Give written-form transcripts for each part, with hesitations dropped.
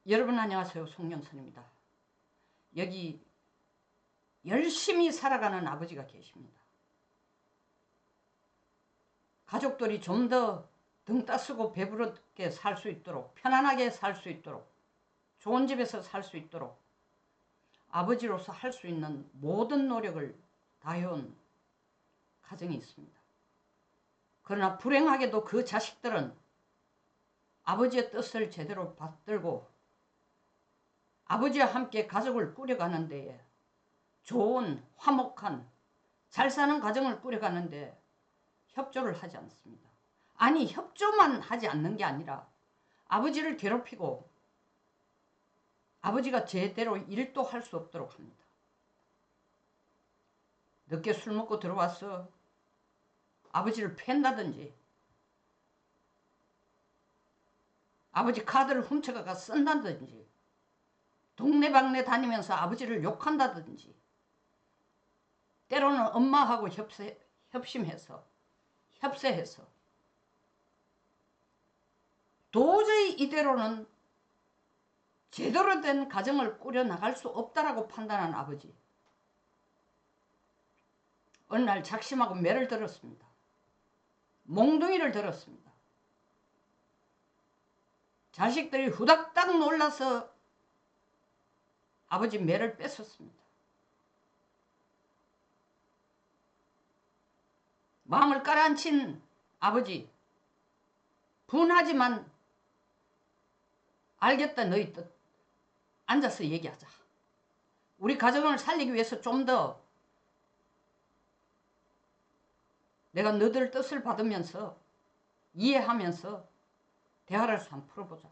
여러분 안녕하세요. 송영선입니다. 여기 열심히 살아가는 아버지가 계십니다. 가족들이 좀 더 등 따쓰고 배부르게 살 수 있도록, 편안하게 살 수 있도록, 좋은 집에서 살 수 있도록 아버지로서 할 수 있는 모든 노력을 다해온 가정이 있습니다. 그러나 불행하게도 그 자식들은 아버지의 뜻을 제대로 받들고 아버지와 함께 가족을 꾸려가는 데에, 좋은 화목한 잘 사는 가정을 꾸려가는 데 협조를 하지 않습니다. 아니, 협조만 하지 않는 게 아니라 아버지를 괴롭히고 아버지가 제대로 일도 할 수 없도록 합니다. 늦게 술 먹고 들어와서 아버지를 팬다든지 아버지 카드를 훔쳐가가 쓴다든지 동네방네 다니면서 아버지를 욕한다든지 때로는 엄마하고 협심해서 협세해서 도저히 이대로는 제대로 된 가정을 꾸려나갈 수 없다라고 판단한 아버지. 어느 날 작심하고 매를 들었습니다. 몽둥이를 들었습니다. 자식들이 후닥닥 놀라서 아버지 매를 뺏었습니다. 마음을 깔아앉힌 아버지. 분하지만 알겠다 너희 뜻. 앉아서 얘기하자. 우리 가정을 살리기 위해서 좀 더 내가 너들 뜻을 받으면서 이해하면서 대화를 한번 풀어보자.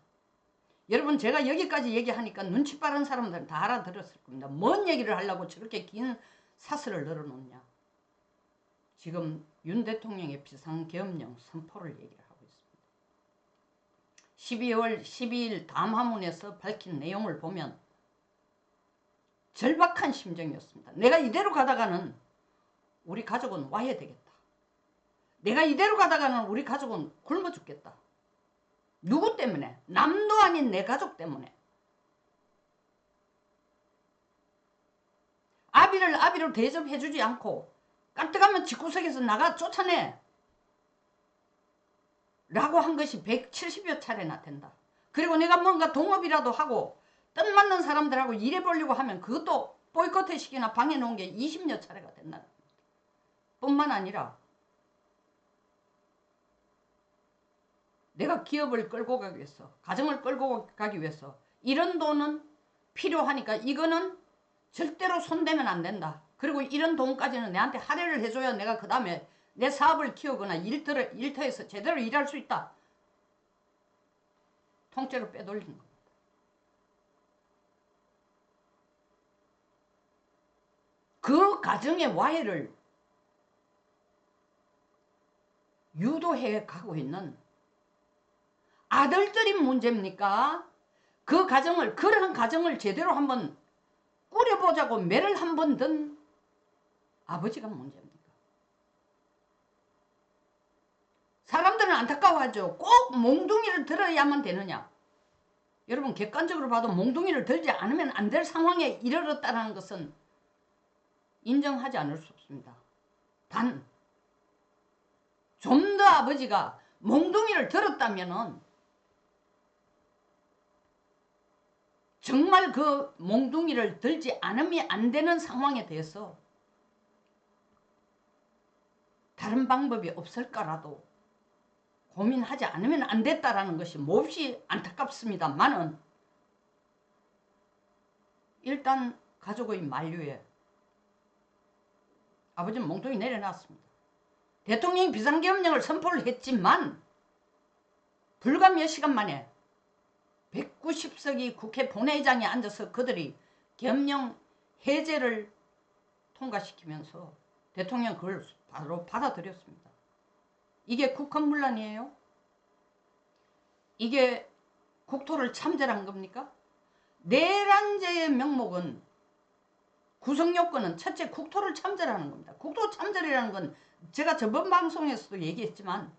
여러분, 제가 여기까지 얘기하니까 눈치 빠른 사람들은 다 알아들었을 겁니다. 뭔 얘기를 하려고 저렇게 긴 사설을 늘어놓냐. 지금 윤 대통령의 비상계엄령 선포를 얘기를 하고 있습니다. 12월 12일 담화문에서 밝힌 내용을 보면 절박한 심정이었습니다. 내가 이대로 가다가는 우리 가족은 와야 되겠다. 내가 이대로 가다가는 우리 가족은 굶어 죽겠다. 누구 때문에? 남도 아닌 내 가족 때문에. 아비를 아비로 대접해주지 않고 까뜩하면 집구석에서 나가 쫓아내 라고 한 것이 170여 차례나 된다. 그리고 내가 뭔가 동업이라도 하고 뜻 맞는 사람들하고 일해보려고 하면 그것도 보이콧 시키나 방해놓은 게 20여 차례가 된다. 뿐만 아니라 내가 기업을 끌고 가기 위해서, 가정을 끌고 가기 위해서 이런 돈은 필요하니까 이거는 절대로 손대면 안 된다. 그리고 이런 돈까지는 내한테 할애를 해줘야 내가 그 다음에 내 사업을 키우거나 일터에서 제대로 일할 수 있다. 통째로 빼돌린 겁니다. 그 가정의 와해를 유도해 가고 있는 아들들이 문제입니까? 그 가정을, 그런 가정을 제대로 한번 꾸려보자고 매를 한번 든 아버지가 문제입니까? 사람들은 안타까워하죠. 꼭 몽둥이를 들어야만 되느냐. 여러분, 객관적으로 봐도 몽둥이를 들지 않으면 안 될 상황에 이르렀다는 것은 인정하지 않을 수 없습니다. 단, 좀 더 아버지가 몽둥이를 들었다면은 정말 그 몽둥이를 들지 않으면 안 되는 상황에 대해서 다른 방법이 없을까라도 고민하지 않으면 안 됐다라는 것이 몹시 안타깝습니다만은 일단 가족의 만류에 아버지는 몽둥이 내려놨습니다. 대통령이 비상계엄령을 선포를 했지만 불과 몇 시간 만에 190석이 국회 본회의장에 앉아서 그들이 계엄령 해제를 통과시키면서 대통령 그걸 바로 받아들였습니다. 이게 국헌문란이에요? 이게 국토를 참전한 겁니까? 내란죄의 명목은 구성요건은 첫째 국토를 참전하는 겁니다. 국토 참전이라는 건 제가 저번 방송에서도 얘기했지만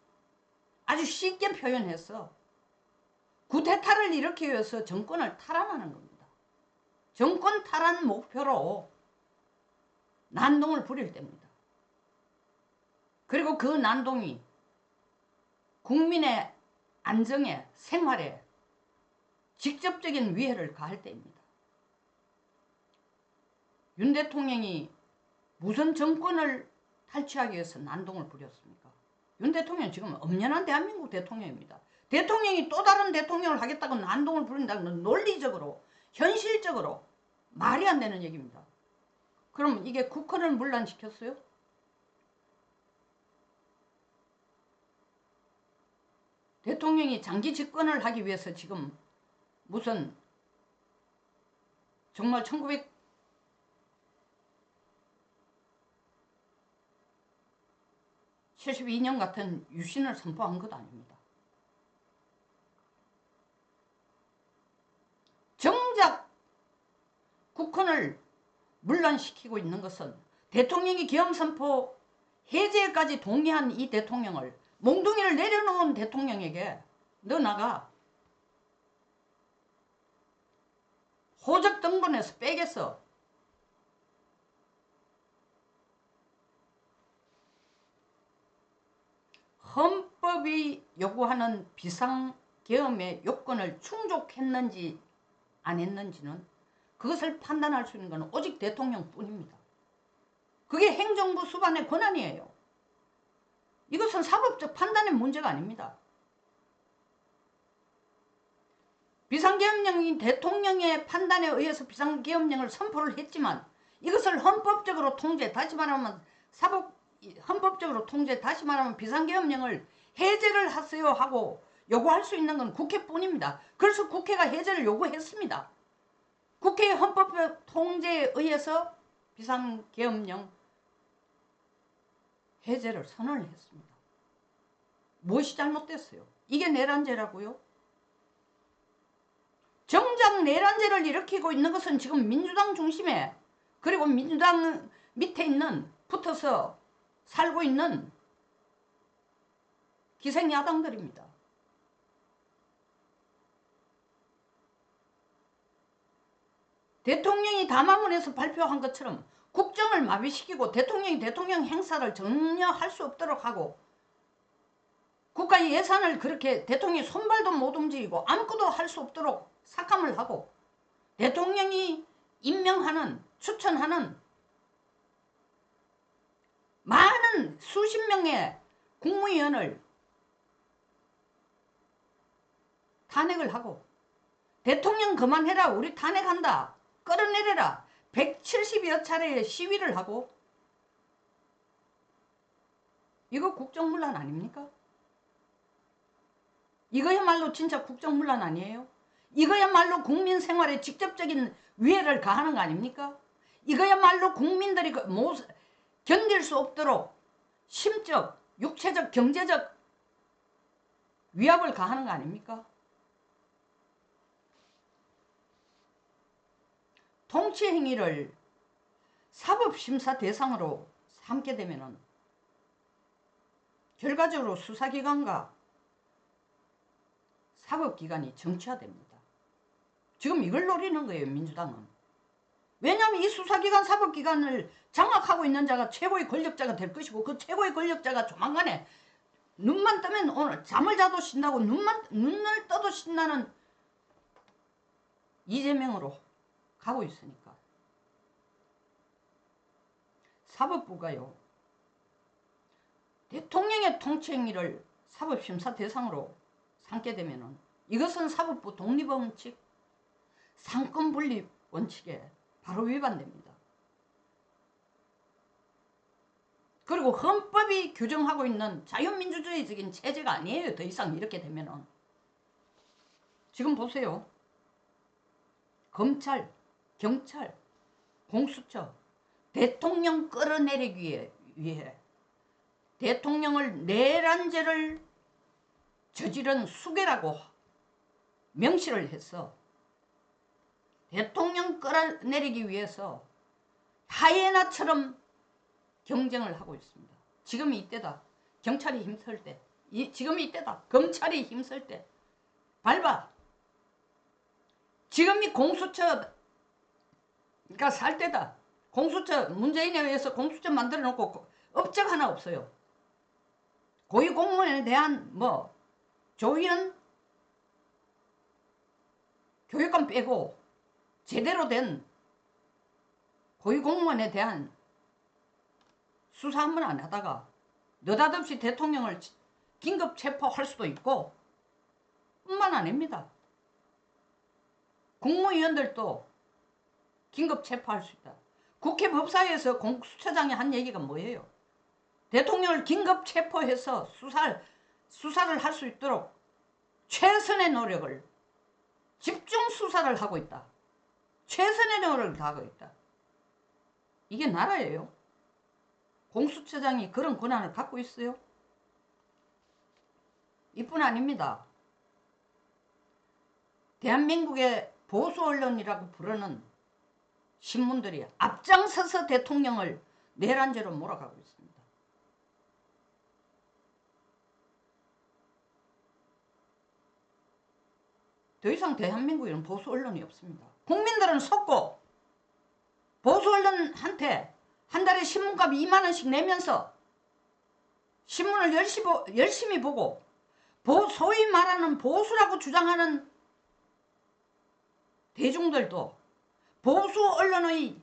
아주 쉽게 표현해서 쿠데타를 일으키기 위해서 정권을 탈환하는 겁니다. 정권 탈환 목표로 난동을 부릴 때입니다. 그리고 그 난동이 국민의 안정에 생활에 직접적인 위해를 가할 때입니다. 윤 대통령이 무슨 정권을 탈취하기 위해서 난동을 부렸습니까? 윤 대통령 지금 엄연한 대한민국 대통령입니다. 대통령이 또 다른 대통령을 하겠다고 난동을 부린다는 건 논리적으로 현실적으로 말이 안 되는 얘기입니다. 그럼 이게 국헌을 문란시켰어요? 대통령이 장기 집권을 하기 위해서 지금 무슨 정말 1972년 같은 유신을 선포한 것도 아닙니다. 정작 국헌을 문란시키고 있는 것은 대통령이 계엄선포 해제까지 동의한 이 대통령을 몽둥이를 내려놓은 대통령에게 너 나가 호적 등본에서 빼겠어. 헌법이 요구하는 비상계엄의 요건을 충족했는지 안 했는지는 그것을 판단할 수 있는 것은 오직 대통령뿐입니다. 그게 행정부 수반의 권한이에요. 이것은 사법적 판단의 문제가 아닙니다. 비상계엄령이 대통령의 판단에 의해서 비상계엄령을 선포를 했지만 이것을 헌법적으로 통제, 다시 말하면 헌법적으로 통제, 다시 말하면 비상계엄령을 해제를 하세요 하고 요구할 수 있는 건 국회뿐입니다. 그래서 국회가 해제를 요구했습니다. 국회의 헌법적 통제에 의해서 비상계엄령 해제를 선언을 했습니다. 무엇이 잘못됐어요? 이게 내란죄라고요? 정작 내란죄를 일으키고 있는 것은 지금 민주당 중심에 그리고 민주당 밑에 있는 붙어서 살고 있는 기생야당들입니다. 대통령이 담화문에서 발표한 것처럼 국정을 마비시키고 대통령이 대통령 행사를 전혀 할 수 없도록 하고 국가 예산을 그렇게 대통령이 손발도 못 움직이고 아무것도 할 수 없도록 삭감을 하고 대통령이 임명하는 추천하는 많은 수십 명의 국무위원을 탄핵을 하고 대통령 그만해라 우리 탄핵한다 끌어내려라 170여 차례의 시위를 하고 이거 국정문란 아닙니까? 이거야말로 진짜 국정문란 아니에요? 이거야말로 국민 생활에 직접적인 위해를 가하는 거 아닙니까? 이거야말로 국민들이 견딜 수 없도록 심적, 육체적, 경제적 위압을 가하는 거 아닙니까? 통치행위를 사법심사 대상으로 삼게 되면 결과적으로 수사기관과 사법기관이 정치화됩니다. 지금 이걸 노리는 거예요, 민주당은. 왜냐하면 이 수사기관, 사법기관을 장악하고 있는 자가 최고의 권력자가 될 것이고 그 최고의 권력자가 조만간에 눈만 뜨면 오늘 잠을 자도 신나고 눈을 떠도 신나는 이재명으로 가고 있으니까. 사법부가요. 대통령의 통치행위를 사법심사 대상으로 삼게 되면은 이것은 사법부 독립원칙, 상권분립 원칙에 바로 위반됩니다. 그리고 헌법이 규정하고 있는 자유민주주의적인 체제가 아니에요. 더 이상 이렇게 되면은. 지금 보세요. 검찰, 경찰, 공수처, 대통령 끌어내리기 위해 대통령을 내란죄를 저지른 수괴라고 명시를 해서 대통령 끌어내리기 위해서 하이에나처럼 경쟁을 하고 있습니다. 지금이 이때다. 경찰이 힘쓸 때. 지금이 이때다. 검찰이 힘쓸 때. 밟아. 지금이 공수처가 살 때다. 공수처 문재인에 의해서 공수처 만들어 놓고 업적 하나 없어요. 고위공무원에 대한 뭐 조희연 교육감 빼고 제대로 된 고위공무원에 대한 수사 한 번 안 하다가 느닷없이 대통령을 긴급 체포할 수도 있고 뿐만 아닙니다. 국무위원들도 긴급 체포할 수 있다. 국회 법사위에서 공수처장이 한 얘기가 뭐예요? 대통령을 긴급 체포해서 수사를 할 수 있도록 최선의 노력을 집중 수사를 하고 있다. 최선의 노력을 다하고 있다. 이게 나라예요. 공수처장이 그런 권한을 갖고 있어요? 이뿐 아닙니다. 대한민국의 보수 언론이라고 부르는 신문들이 앞장서서 대통령을 내란죄로 몰아가고 있습니다. 더 이상 대한민국에는 보수 언론이 없습니다. 국민들은 속고 보수 언론한테 한 달에 신문값 2만 원씩 내면서 신문을 열심히 보고 소위 말하는 보수라고 주장하는 대중들도 보수 언론의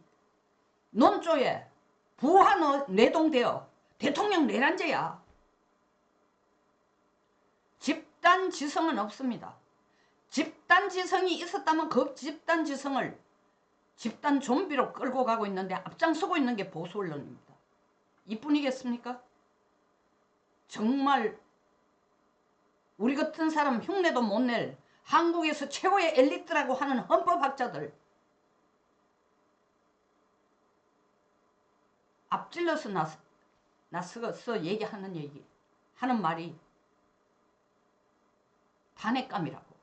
논조에 부하 내동되어 대통령 내란죄야. 집단지성은 없습니다. 집단지성이 있었다면 그 집단지성을 집단 좀비로 끌고 가고 있는데 앞장서고 있는 게 보수 언론입니다. 이뿐이겠습니까? 정말 우리 같은 사람 흉내도 못 낼 한국에서 최고의 엘리트라고 하는 헌법학자들 앞질러서 나서서 얘기하는 하는 말이 탄핵감이라고.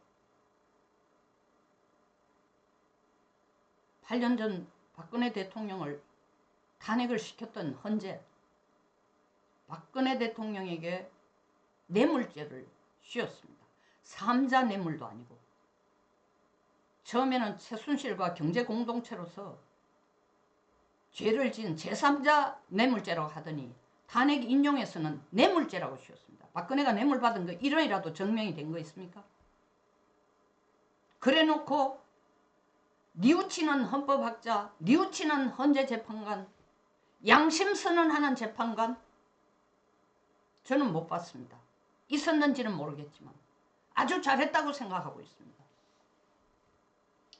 8년 전 박근혜 대통령을 탄핵을 시켰던 헌재 박근혜 대통령에게 뇌물죄를 씌웠습니다. 3자 뇌물도 아니고 처음에는 최순실과 경제공동체로서 죄를 지은 제3자 뇌물죄라고 하더니 탄핵 인용에서는 뇌물죄라고 씌웠습니다. 박근혜가 뇌물 받은 거 1원이라도 증명이 된 거 있습니까? 그래놓고 뉘우치는 헌법학자, 뉘우치는 헌재재판관, 양심 선언하는 재판관 저는 못 봤습니다. 있었는지는 모르겠지만 아주 잘했다고 생각하고 있습니다.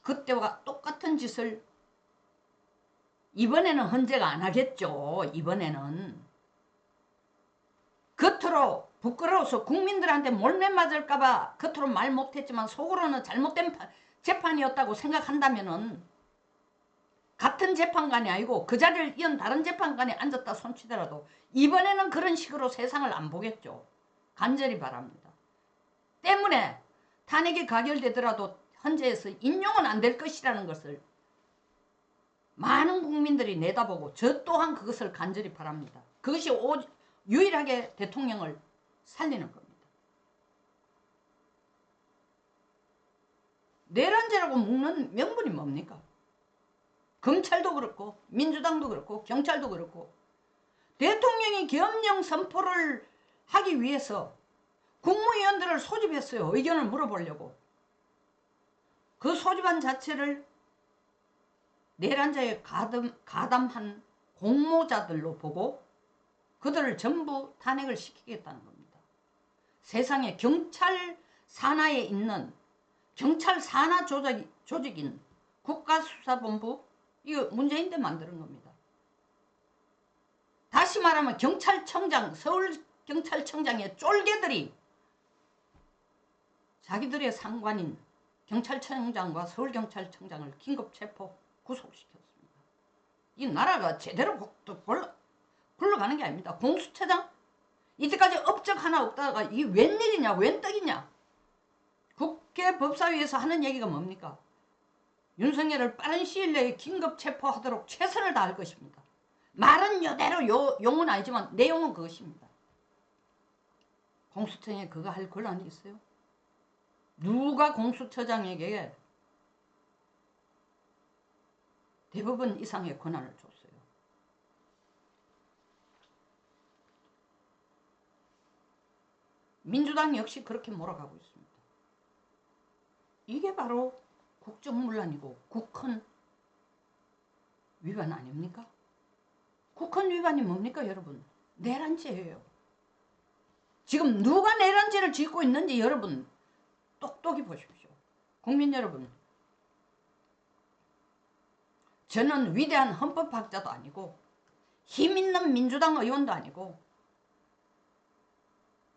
그때와 똑같은 짓을 이번에는 헌재가 안 하겠죠. 이번에는 겉으로 부끄러워서 국민들한테 몰매 맞을까봐 겉으로 말 못했지만 속으로는 잘못된 재판이었다고 생각한다면은 같은 재판관이 아니고 그 자리를 이은 다른 재판관이 앉았다 손치더라도 이번에는 그런 식으로 세상을 안 보겠죠. 간절히 바랍니다. 때문에 탄핵이 가결되더라도 헌재에서 인용은 안 될 것이라는 것을 많은 국민들이 내다보고 저 또한 그것을 간절히 바랍니다. 그것이 유일하게 대통령을 살리는 겁니다. 내란죄라고 묻는 명분이 뭡니까? 검찰도 그렇고 민주당도 그렇고 경찰도 그렇고 대통령이 계엄령 선포를 하기 위해서 국무위원들을 소집했어요. 의견을 물어보려고. 그 소집안 자체를 내란죄에 가담한 공모자들로 보고 그들을 전부 탄핵을 시키겠다는 겁니다. 세상에 경찰 산하에 있는 경찰 산하 조직인 국가수사본부 이거 문재인 때 만드는 겁니다. 다시 말하면 경찰청장, 서울경찰청장의 쫄개들이 자기들의 상관인 경찰청장과 서울경찰청장을 긴급 체포 구속시켰습니다. 이 나라가 제대로 굴러가는 게 아닙니다. 공수처장? 이때까지 업적 하나 없다가 이게 웬일이냐 웬 떡이냐. 국회 법사위에서 하는 얘기가 뭡니까? 윤석열을 빠른 시일 내에 긴급 체포하도록 최선을 다할 것입니다. 말은 이대로 용은 아니지만 내용은 그것입니다. 공수처장에 그거 할 권한이 있어요? 누가 공수처장에게 대법원 이상의 권한을 줬어요. 민주당 역시 그렇게 몰아가고 있습니다. 이게 바로 국정문란이고 국헌 위반 아닙니까? 국헌 위반이 뭡니까 여러분? 내란죄예요. 지금 누가 내란죄를 짓고 있는지 여러분 똑똑히 보십시오. 국민 여러분, 저는 위대한 헌법학자도 아니고 힘있는 민주당 의원도 아니고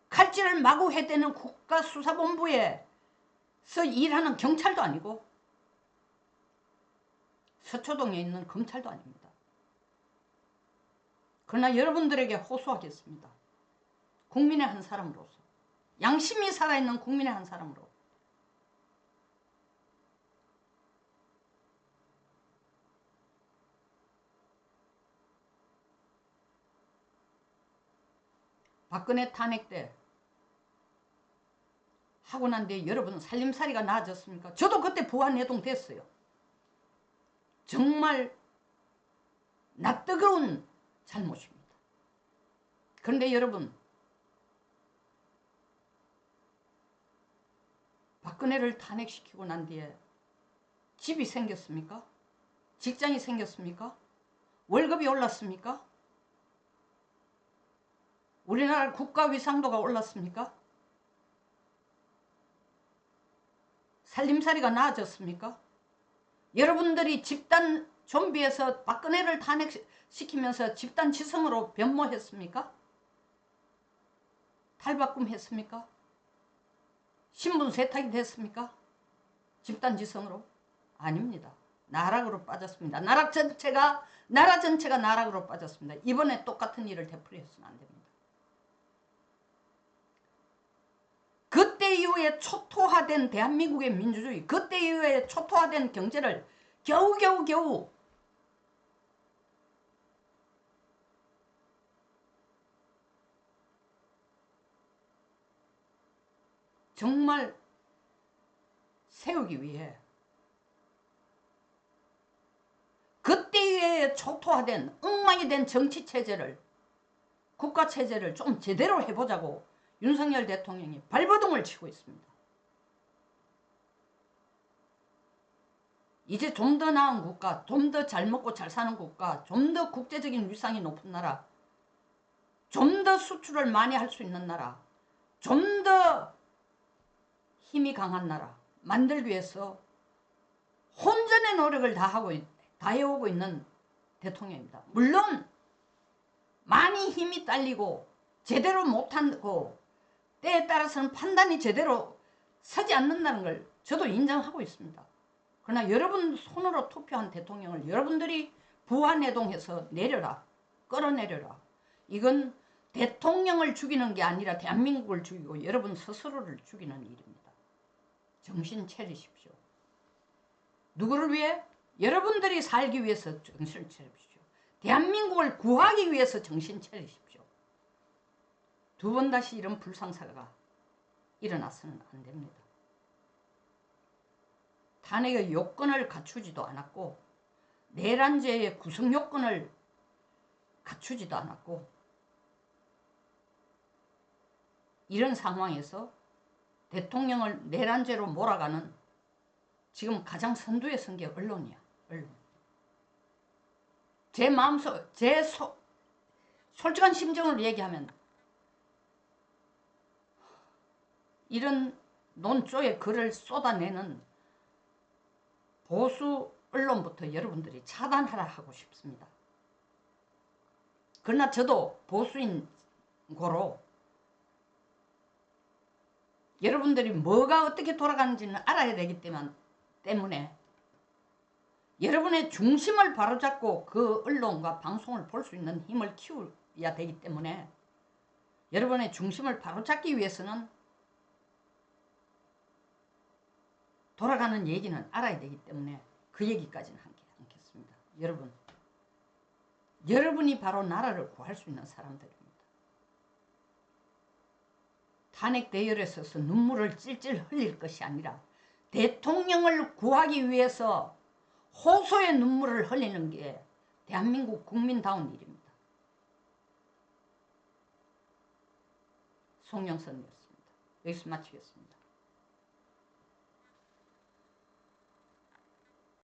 칼질을 마구 해대는 국가수사본부에서 일하는 경찰도 아니고 서초동에 있는 검찰도 아닙니다. 그러나 여러분들에게 호소하겠습니다. 국민의 한 사람으로서, 양심이 살아있는 국민의 한 사람으로 박근혜 탄핵 때 하고 난 뒤에 여러분 살림살이가 나아졌습니까? 저도 그때 부안해동 됐어요. 정말 낯뜨거운 잘못입니다. 그런데 여러분, 박근혜를 탄핵시키고 난 뒤에 집이 생겼습니까? 직장이 생겼습니까? 월급이 올랐습니까? 우리나라 국가 위상도가 올랐습니까? 살림살이가 나아졌습니까? 여러분들이 집단 좀비에서 박근혜를 탄핵시키면서 집단 지성으로 변모했습니까? 탈바꿈했습니까? 신분 세탁이 됐습니까? 집단 지성으로? 아닙니다. 나락으로 빠졌습니다. 나라 전체가 나락으로 빠졌습니다. 이번에 똑같은 일을 되풀이해서는 안 됩니다. 그때 이후에 초토화된 대한민국의 민주주의, 그때 이후에 초토화된 경제를 겨우 정말 세우기 위해 그때 이후에 초토화된 엉망이 된 정치체제를, 국가체제를 좀 제대로 해보자고 윤석열 대통령이 발버둥을 치고 있습니다. 이제 좀 더 나은 국가, 좀 더 잘 먹고 잘 사는 국가, 좀 더 국제적인 위상이 높은 나라, 좀 더 수출을 많이 할 수 있는 나라, 좀 더 힘이 강한 나라 만들기 위해서 혼전의 노력을 다해오고 있는 대통령입니다. 물론 많이 힘이 딸리고 제대로 못하고 때에 따라서는 판단이 제대로 서지 않는다는 걸 저도 인정하고 있습니다. 그러나 여러분 손으로 투표한 대통령을 여러분들이 부안해동해서 내려라, 끌어내려라. 이건 대통령을 죽이는 게 아니라 대한민국을 죽이고 여러분 스스로를 죽이는 일입니다. 정신 차리십시오. 누구를 위해? 여러분들이 살기 위해서 정신 차리십시오. 대한민국을 구하기 위해서 정신 차리십시오. 두 번 다시 이런 불상사가 일어나서는 안 됩니다. 탄핵의 요건을 갖추지도 않았고 내란죄의 구성 요건을 갖추지도 않았고 이런 상황에서 대통령을 내란죄로 몰아가는 지금 가장 선두에 선 게 언론이야. 언론. 제 마음속, 솔직한 심정을 얘기하면 이런 논조의 글을 쏟아내는 보수 언론부터 여러분들이 차단하라 하고 싶습니다. 그러나 저도 보수인 고로 여러분들이 뭐가 어떻게 돌아가는지는 알아야 되기 때문에 여러분의 중심을 바로잡고 그 언론과 방송을 볼 수 있는 힘을 키워야 되기 때문에 여러분의 중심을 바로잡기 위해서는 돌아가는 얘기는 알아야 되기 때문에 그 얘기까지는 하지 않겠습니다. 여러분이 바로 나라를 구할 수 있는 사람들입니다. 탄핵 대열에 서서 눈물을 찔찔 흘릴 것이 아니라 대통령을 구하기 위해서 호소의 눈물을 흘리는 게 대한민국 국민다운 일입니다. 송영선이었습니다. 여기서 마치겠습니다.